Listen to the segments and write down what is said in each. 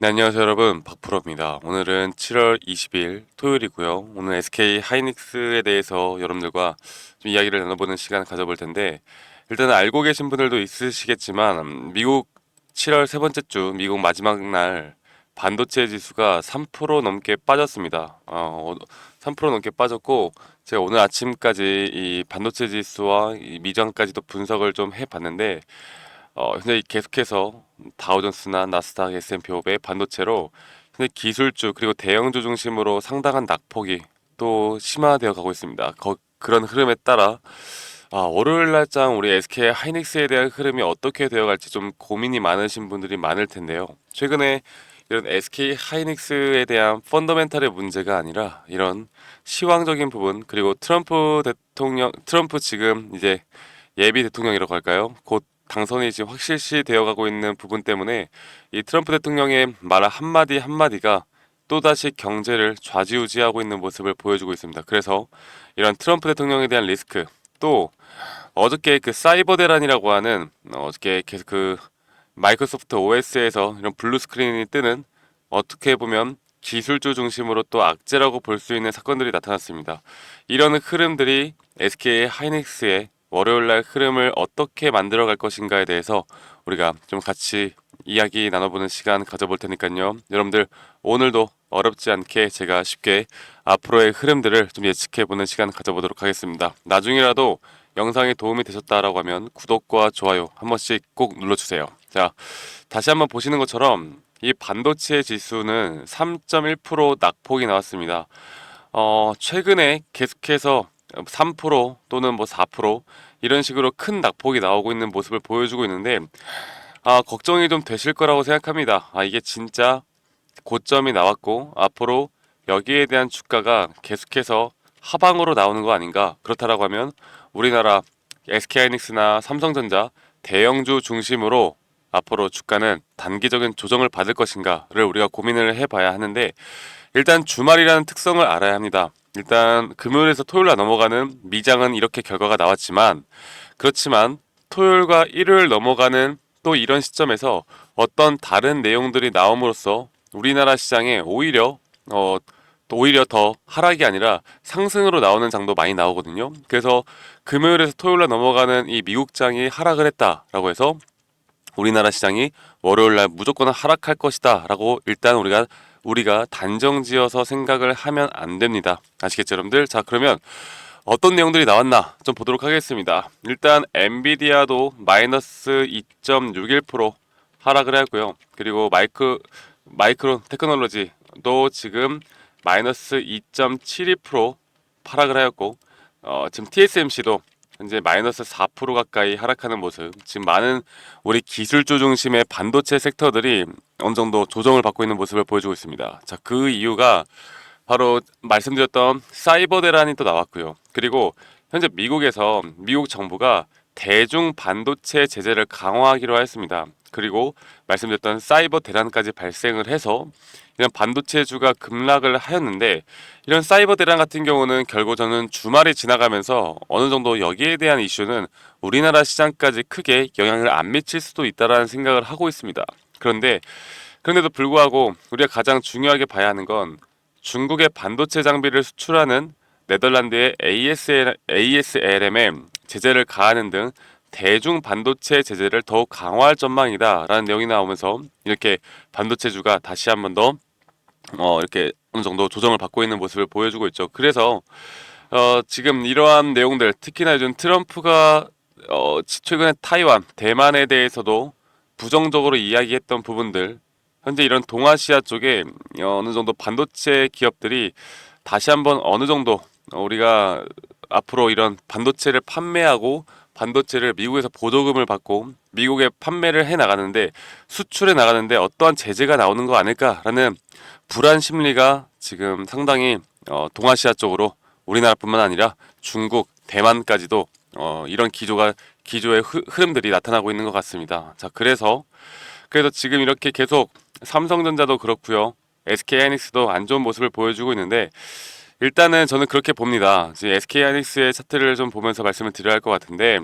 네, 안녕하세요 여러분, 박프로입니다. 오늘은 7월 20일 토요일이고요. 오늘 SK 하이닉스에 대해서 여러분들과 좀 이야기를 나눠보는 시간을 가져볼 텐데, 일단은 알고 계신 분들도 있으시겠지만 미국 7월 세 번째 주 미국 마지막 날 반도체 지수가 3% 넘게 빠졌습니다. 3% 넘게 빠졌고, 제가 오늘 아침까지 이 반도체 지수와 이 미장까지도 분석을 좀 해봤는데, 현재 계속해서 다우존스나 나스닥, S&P 500 반도체로 현재 기술주 그리고 대형주 중심으로 상당한 낙폭이 또 심화되어 가고 있습니다. 그런 흐름에 따라 월요일 날장 우리 SK 하이닉스에 대한 흐름이 어떻게 되어갈지 좀 고민이 많으신 분들이 많을 텐데요. 최근에 이런 SK 하이닉스에 대한 펀더멘탈의 문제가 아니라 이런 시황적인 부분, 그리고 트럼프 지금 이제 예비 대통령이라고 할까요? 곧 당선이 지금 확실시 되어 가고 있는 부분 때문에 이 트럼프 대통령의 말 한마디 한마디가 또다시 경제를 좌지우지하고 있는 모습을 보여주고 있습니다. 그래서 이런 트럼프 대통령에 대한 리스크, 또 어저께 그 사이버 대란이라고 하는 어저께 계속 그 마이크로소프트 OS에서 이런 블루 스크린이 뜨는, 어떻게 보면 기술주 중심으로 또 악재라고 볼 수 있는 사건들이 나타났습니다. 이런 흐름들이 SK 하이닉스의 월요일날 흐름을 어떻게 만들어갈 것인가에 대해서 우리가 좀 같이 이야기 나눠보는 시간 가져볼 테니까요. 여러분들 오늘도 어렵지 않게 제가 쉽게 앞으로의 흐름들을 좀 예측해보는 시간 가져보도록 하겠습니다. 나중이라도 영상이 도움이 되셨다라고 하면 구독과 좋아요 한 번씩 꼭 눌러주세요. 자, 다시 한번 보시는 것처럼 이 반도체 지수는 3.1% 낙폭이 나왔습니다. 최근에 계속해서 3% 또는 뭐 4% 이런 식으로 큰 낙폭이 나오고 있는 모습을 보여주고 있는데, 걱정이 좀 되실 거라고 생각합니다. 이게 진짜 고점이 나왔고 앞으로 여기에 대한 주가가 계속해서 하방으로 나오는 거 아닌가? 그렇다라고 하면 우리나라 SK하이닉스나 삼성전자 대형주 중심으로 앞으로 주가는 단기적인 조정을 받을 것인가를 우리가 고민을 해봐야 하는데, 일단 주말이라는 특성을 알아야 합니다. 일단 금요일에서 토요일로 넘어가는 미장은 이렇게 결과가 나왔지만, 그렇지만 토요일과 일요일 넘어가는 또 이런 시점에서 어떤 다른 내용들이 나옴으로써 우리나라 시장에 또 오히려 더 하락이 아니라 상승으로 나오는 장도 많이 나오거든요. 그래서 금요일에서 토요일로 넘어가는 이 미국장이 하락을 했다라고 해서 우리나라 시장이 월요일 날 무조건 하락할 것이다라고 일단 우리가 단정지어서 생각을 하면 안 됩니다. 아시겠죠, 여러분들? 자, 그러면 어떤 내용들이 나왔나 좀 보도록 하겠습니다. 일단 엔비디아도 마이너스 2.61% 하락을 하고요. 그리고 마이크론 테크놀로지도 지금 마이너스 2.72% 하락을 하였고, 지금 TSMC도 현재 마이너스 4% 가까이 하락하는 모습. 지금 많은 우리 기술주 중심의 반도체 섹터들이 어느 정도 조정을 받고 있는 모습을 보여주고 있습니다. 자, 그 이유가 바로 말씀드렸던 사이버 대란이 또 나왔고요. 그리고 현재 미국 정부가 대중 반도체 제재를 강화하기로 했습니다. 그리고 말씀드렸던 사이버 대란까지 발생을 해서 이런 반도체주가 급락을 하였는데, 이런 사이버 대란 같은 경우는 결국 저는 주말이 지나가면서 어느 정도 여기에 대한 이슈는 우리나라 시장까지 크게 영향을 안 미칠 수도 있다라는 생각을 하고 있습니다. 그런데도 불구하고 우리가 가장 중요하게 봐야 하는 건 중국의 반도체 장비를 수출하는 네덜란드의 ASLM에 제재를 가하는 등 대중 반도체 제재를 더욱 강화할 전망이다라는 내용이 나오면서 이렇게 반도체주가 다시 한번 더 이렇게 어느 정도 조정을 받고 있는 모습을 보여주고 있죠. 그래서 지금 이러한 내용들, 특히나 요즘 트럼프가 최근에 타이완, 대만에 대해서도 부정적으로 이야기했던 부분들, 현재 이런 동아시아 쪽에 어느 정도 반도체 기업들이 다시 한번 어느 정도 우리가 앞으로 이런 반도체를 판매하고 반도체를 미국에서 보조금을 받고 미국에 판매를 해 나가는데, 수출해 나가는데 어떠한 제재가 나오는 거 아닐까라는 불안 심리가 지금 상당히 동아시아 쪽으로, 우리나라뿐만 아니라 중국, 대만까지도 이런 기조의 흐름들이 나타나고 있는 것 같습니다. 자, 그래서 지금 이렇게 계속 삼성전자도 그렇고요, SK하이닉스도 안 좋은 모습을 보여주고 있는데, 일단은 저는 그렇게 봅니다. 지금 SK하이닉스의 차트를 좀 보면서 말씀을 드려야 할 것 같은데,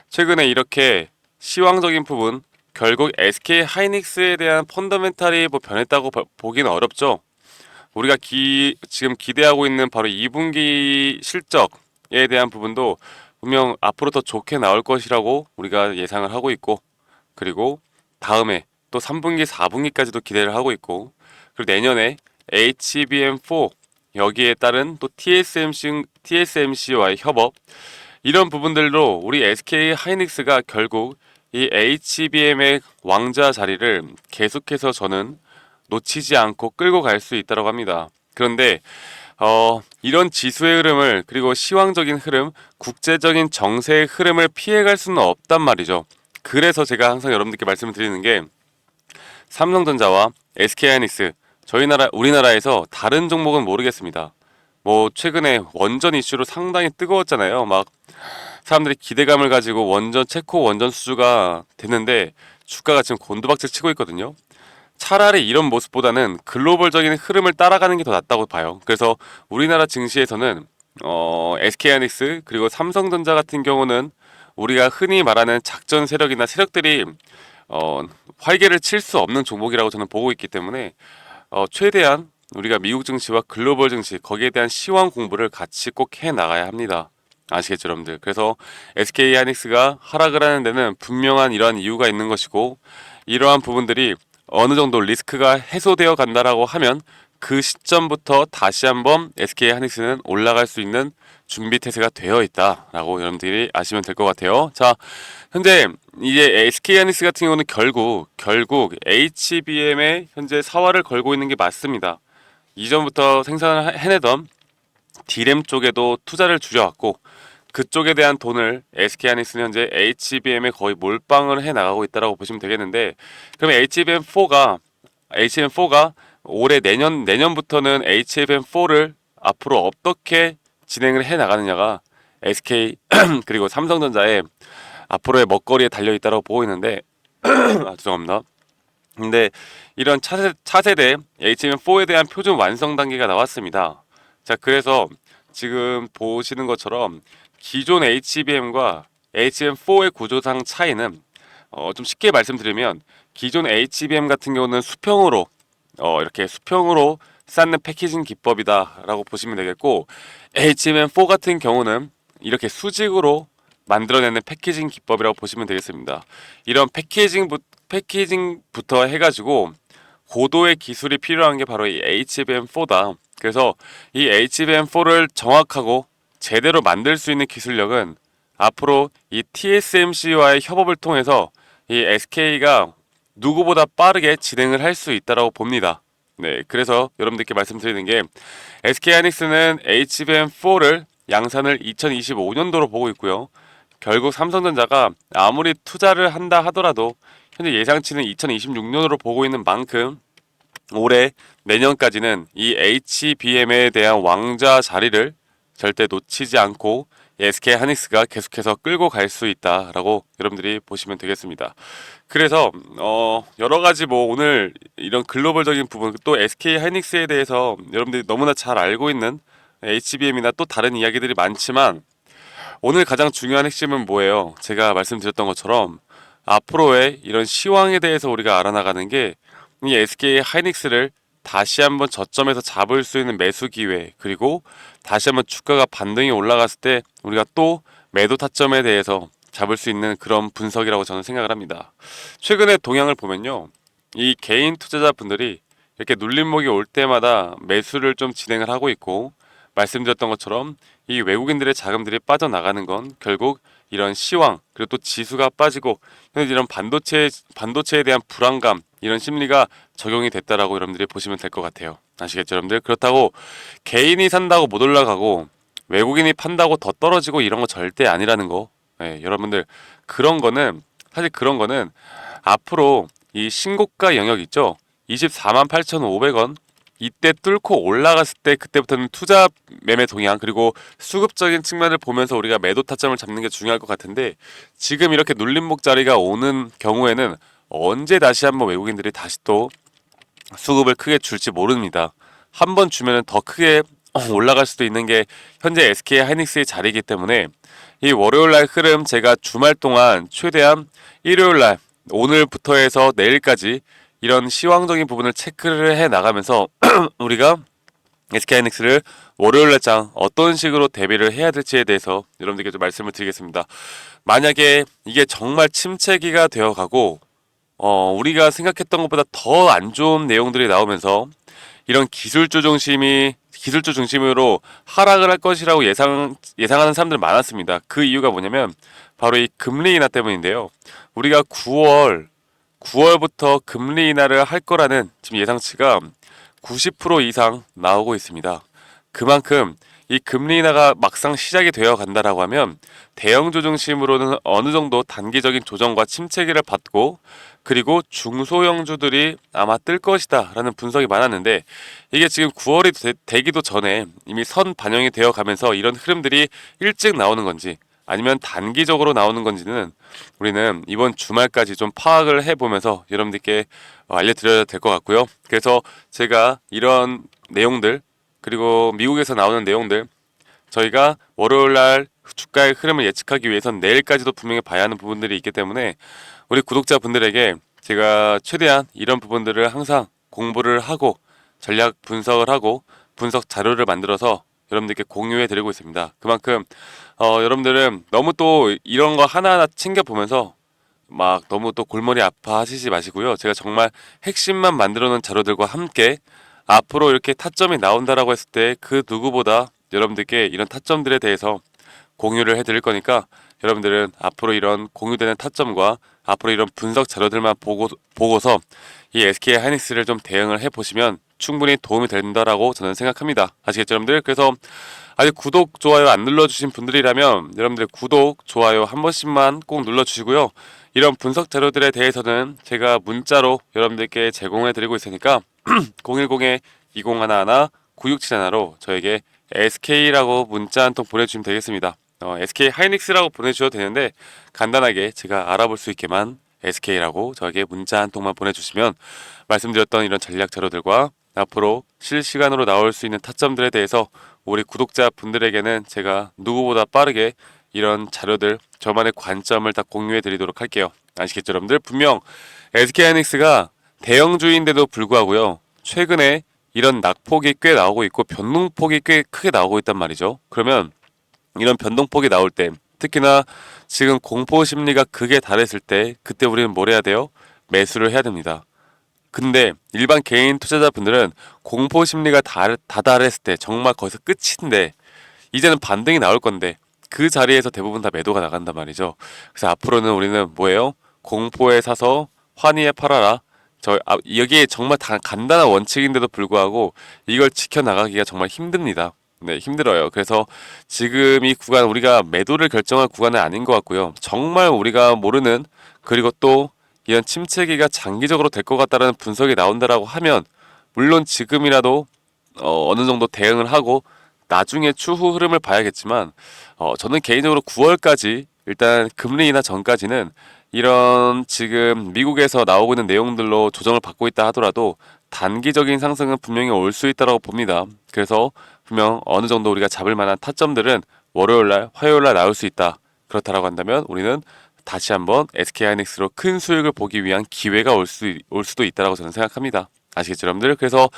최근에 이렇게 시황적인 부분, 결국 SK 하이닉스에 대한 펀더멘탈이 뭐 변했다고 보기는 어렵죠. 우리가 지금 기대하고 있는 바로 2분기 실적에 대한 부분도 분명 앞으로 더 좋게 나올 것이라고 우리가 예상을 하고 있고, 그리고 다음에 또 3분기, 4분기까지도 기대를 하고 있고, 그리고 내년에 HBM4 여기에 따른 또 TSMC와의 협업, 이런 부분들로 우리 SK 하이닉스가 결국 이 HBM의 왕자 자리를 계속해서 저는 놓치지 않고 끌고 갈 수 있다고 합니다. 그런데 이런 지수의 흐름을, 그리고 시황적인 흐름, 국제적인 정세의 흐름을 피해갈 수는 없단 말이죠. 그래서 제가 항상 여러분들께 말씀을 드리는 게, 삼성전자와 SK하이닉스, 우리나라에서 다른 종목은 모르겠습니다. 뭐 최근에 원전 이슈로 상당히 뜨거웠잖아요. 막 사람들이 기대감을 가지고 원전 체코 원전 수주가 됐는데 주가가 지금 곤두박질 치고 있거든요. 차라리 이런 모습보다는 글로벌적인 흐름을 따라가는 게 더 낫다고 봐요. 그래서 우리나라 증시에서는 SK하이닉스 그리고 삼성전자 같은 경우는 우리가 흔히 말하는 작전 세력이나 세력들이 활개를 칠 수 없는 종목이라고 저는 보고 있기 때문에 최대한 우리가 미국 증시와 글로벌 증시, 거기에 대한 시황 공부를 같이 꼭 해 나가야 합니다. 아시겠죠, 여러분들? 그래서 SK 하이닉스가 하락을 하는 데는 분명한 이러한 이유가 있는 것이고, 이러한 부분들이 어느 정도 리스크가 해소되어 간다라고 하면 그 시점부터 다시 한번 SK 하이닉스는 올라갈 수 있는 준비 태세가 되어 있다라고 여러분들이 아시면 될 것 같아요. 자, 현재 이제 SK 하이닉스 같은 경우는 결국 HBM에 현재 사활을 걸고 있는 게 맞습니다. 이전부터 생산을 해내던 D램 쪽에도 투자를 줄여왔고, 그쪽에 대한 돈을 SK 하이닉스는 현재 HBM에 거의 몰빵을 해 나가고 있다라고 보시면 되겠는데, 그러면 HBM4가 올해 내년부터는 HBM4를 앞으로 어떻게 진행을 해 나가느냐가 SK 그리고 삼성전자의 앞으로의 먹거리에 달려 있다고 보고 있는데 죄송합니다. 근데 이런 차세대 HBM4에 대한 표준 완성 단계가 나왔습니다. 자, 그래서 지금 보시는 것처럼 기존 HBM과 HBM4의 구조상 차이는 좀 쉽게 말씀드리면, 기존 HBM 같은 경우는 이렇게 수평으로 쌓는 패키징 기법이다라고 보시면 되겠고, HBM4 같은 경우는 이렇게 수직으로 만들어내는 패키징 기법이라고 보시면 되겠습니다. 이런 패키징부터 해가지고 고도의 기술이 필요한 게 바로 이 HBM4다. 그래서 이 HBM4를 정확하고 제대로 만들 수 있는 기술력은 앞으로 이 TSMC와의 협업을 통해서 이 SK가 누구보다 빠르게 진행을 할 수 있다고 봅니다. 네, 그래서 여러분들께 말씀드리는 게, SK 하이닉스는 HBM4를 양산을 2025년도로 보고 있고요. 결국 삼성전자가 아무리 투자를 한다 하더라도 현재 예상치는 2026년으로 보고 있는 만큼 올해 내년까지는 이 HBM에 대한 왕자 자리를 절대 놓치지 않고 SK 하이닉스가 계속해서 끌고 갈 수 있다라고 여러분들이 보시면 되겠습니다. 그래서 여러 가지 뭐 오늘 이런 글로벌적인 부분, 또 SK 하이닉스에 대해서 여러분들이 너무나 잘 알고 있는 HBM이나 또 다른 이야기들이 많지만, 오늘 가장 중요한 핵심은 뭐예요? 제가 말씀드렸던 것처럼 앞으로의 이런 시황에 대해서 우리가 알아나가는 게, 이 SK 하이닉스를 다시 한번 저점에서 잡을 수 있는 매수 기회, 그리고 다시 한번 주가가 반등이 올라갔을 때 우리가 또 매도 타점에 대해서 잡을 수 있는 그런 분석이라고 저는 생각을 합니다. 최근에 동향을 보면요, 이 개인 투자자분들이 이렇게 눌림목이 올 때마다 매수를 좀 진행을 하고 있고, 말씀드렸던 것처럼 이 외국인들의 자금들이 빠져나가는 건 결국 이런 시황, 그리고 또 지수가 빠지고 이런 반도체에 대한 불안감, 이런 심리가 적용이 됐다라고 여러분들이 보시면 될 것 같아요. 아시겠죠, 여러분들? 그렇다고 개인이 산다고 못 올라가고 외국인이 판다고 더 떨어지고 이런 거 절대 아니라는 거. 여러분들, 사실 그런 거는 앞으로 이 신고가 영역 있죠? 24만 8,500원 이때 뚫고 올라갔을 때, 그때부터는 투자 매매 동향, 그리고 수급적인 측면을 보면서 우리가 매도 타점을 잡는 게 중요할 것 같은데, 지금 이렇게 눌림목 자리가 오는 경우에는 언제 다시 한번 외국인들이 다시 또 수급을 크게 줄지 모릅니다. 한 번 주면은 더 크게 올라갈 수도 있는 게 현재 SK 하이닉스의 자리이기 때문에, 이 월요일날 흐름 제가 주말 동안 최대한 일요일날 오늘부터 해서 내일까지 이런 시황적인 부분을 체크를 해 나가면서 우리가 SK하이닉스를 월요일 날장 어떤 식으로 대비를 해야 될지에 대해서 여러분들께 좀 말씀을 드리겠습니다. 만약에 이게 정말 침체기가 되어가고 우리가 생각했던 것보다 더 안 좋은 내용들이 나오면서 이런 기술주 중심으로 하락을 할 것이라고 예상하는 사람들 많았습니다. 그 이유가 뭐냐면 바로 이 금리 인하 때문인데요. 우리가 9월부터 금리 인하를 할 거라는 지금 예상치가 90% 이상 나오고 있습니다. 그만큼 이 금리 인하가 막상 시작이 되어 간다라고 하면 대형주 중심으로는 어느 정도 단기적인 조정과 침체기를 받고 그리고 중소형주들이 아마 뜰 것이다 라는 분석이 많았는데 이게 지금 9월이 되기도 전에 이미 선 반영이 되어 가면서 이런 흐름들이 일찍 나오는 건지 아니면 단기적으로 나오는 건지는 우리는 이번 주말까지 좀 파악을 해보면서 여러분들께 알려드려야 될 것 같고요. 그래서 제가 이런 내용들 그리고 미국에서 나오는 내용들 저희가 월요일날 주가의 흐름을 예측하기 위해선 내일까지도 분명히 봐야 하는 부분들이 있기 때문에 우리 구독자분들에게 제가 최대한 이런 부분들을 항상 공부를 하고 전략 분석을 하고 분석 자료를 만들어서 여러분들께 공유해 드리고 있습니다. 그만큼 여러분들은 너무 또 이런 거 하나하나 챙겨보면서 막 너무 또 골머리 아파하시지 마시고요. 제가 정말 핵심만 만들어 놓은 자료들과 함께 앞으로 이렇게 타점이 나온다라고 했을 때 그 누구보다 여러분들께 이런 타점들에 대해서 공유를 해드릴 거니까 여러분들은 앞으로 이런 공유되는 타점과 앞으로 이런 분석 자료들만 보고서 이 SK 하이닉스를 좀 대응을 해보시면 충분히 도움이 된다라고 저는 생각합니다. 아시겠죠, 여러분들? 그래서 아직 구독, 좋아요 안 눌러주신 분들이라면 여러분들 구독, 좋아요 한 번씩만 꼭 눌러주시고요. 이런 분석 자료들에 대해서는 제가 문자로 여러분들께 제공해 드리고 있으니까 010-2011-9671로 저에게 SK라고 문자 한 통 보내주시면 되겠습니다. SK 하이닉스라고 보내주셔도 되는데 간단하게 제가 알아볼 수 있게만 SK라고 저에게 문자 한 통만 보내주시면 말씀드렸던 이런 전략 자료들과 앞으로 실시간으로 나올 수 있는 타점들에 대해서 우리 구독자분들에게는 제가 누구보다 빠르게 이런 자료들 저만의 관점을 다 공유해 드리도록 할게요. 아시겠죠, 여러분들? 분명 SK하이닉스가 대형주인데도 불구하고요. 최근에 이런 낙폭이 꽤 나오고 있고 변동폭이 꽤 크게 나오고 있단 말이죠. 그러면 이런 변동폭이 나올 때 특히나 지금 공포 심리가 극에 달했을 때 그때 우리는 뭘 해야 돼요? 매수를 해야 됩니다. 근데 일반 개인 투자자분들은 공포 심리가 다달했을 때 정말 거기서 끝인데 이제는 반등이 나올 건데 그 자리에서 대부분 다 매도가 나간단 말이죠. 그래서 앞으로는 우리는 뭐예요? 공포에 사서 환희에 팔아라. 여기에 정말 간단한 원칙인데도 불구하고 이걸 지켜나가기가 정말 힘듭니다. 네, 힘들어요. 그래서 지금 이 구간 우리가 매도를 결정할 구간은 아닌 것 같고요. 정말 우리가 모르는 그리고 또 이런 침체기가 장기적으로 될 것 같다라는 분석이 나온다라고 하면 물론 지금이라도 어느 정도 대응을 하고 나중에 추후 흐름을 봐야겠지만 저는 개인적으로 9월까지 일단 금리 인하 전까지는 이런 지금 미국에서 나오고 있는 내용들로 조정을 받고 있다 하더라도 단기적인 상승은 분명히 올 수 있다고 봅니다. 그래서 분명 어느 정도 우리가 잡을 만한 타점들은 월요일날, 화요일날 나올 수 있다. 그렇다라고 한다면 우리는 다시 한번 SK하이닉스로 큰 수익을 보기 위한 기회가 올 수도 있다라고 저는 생각합니다. 아시겠죠, 여러분들? 그래서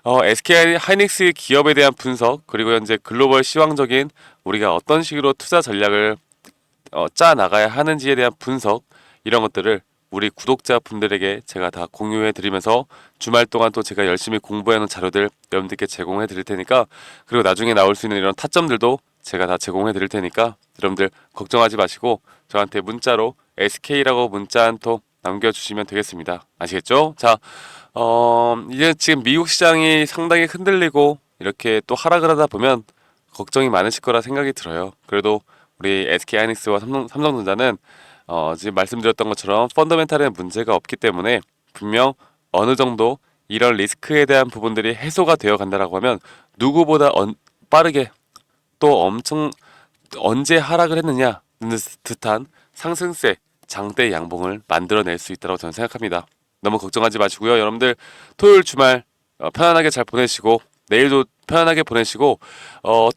SK하이닉스 기업에 대한 분석 그리고 현재 글로벌 시황적인 우리가 어떤 식으로 투자 전략을 짜 나가야 하는지에 대한 분석 이런 것들을 우리 구독자분들에게 제가 다 공유해 드리면서 주말 동안 또 제가 열심히 공부해 놓은 자료들 여러분들께 제공해 드릴 테니까 그리고 나중에 나올 수 있는 이런 타점들도 제가 다 제공해 드릴 테니까 여러분들 걱정하지 마시고 저한테 문자로 SK라고 문자 한 통 남겨주시면 되겠습니다. 아시겠죠? 자, 이제 지금 미국 시장이 상당히 흔들리고 이렇게 또 하락을 하다 보면 걱정이 많으실 거라 생각이 들어요. 그래도 우리 SK하이닉스와 삼성전자는 지금 말씀드렸던 것처럼 펀더멘탈에 문제가 없기 때문에 분명 어느 정도 이런 리스크에 대한 부분들이 해소가 되어 간다라고 하면 누구보다 빠르게 또 엄청 언제 하락을 했느냐는 듯한 상승세 장대 양봉을 만들어낼 수 있다고 저는 생각합니다. 너무 걱정하지 마시고요. 여러분들 토요일 주말 편안하게 잘 보내시고 내일도 편안하게 보내시고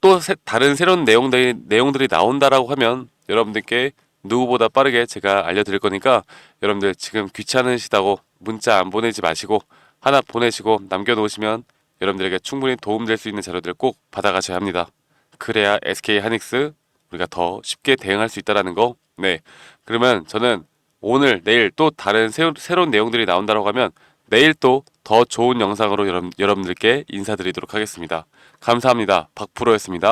또 다른 새로운 내용들이 나온다라고 하면 여러분들께 누구보다 빠르게 제가 알려드릴 거니까 여러분들 지금 귀찮으시다고 문자 안 보내지 마시고 하나 보내시고 남겨놓으시면 여러분들에게 충분히 도움될 수 있는 자료들 꼭 받아가셔야 합니다. 그래야 SK 하이닉스 우리가 더 쉽게 대응할 수 있다라는 거. 네. 그러면 저는 오늘 내일 또 다른 새로운 내용들이 나온다고 하면 내일 또 더 좋은 영상으로 여러분들께 인사드리도록 하겠습니다. 감사합니다. 박프로였습니다.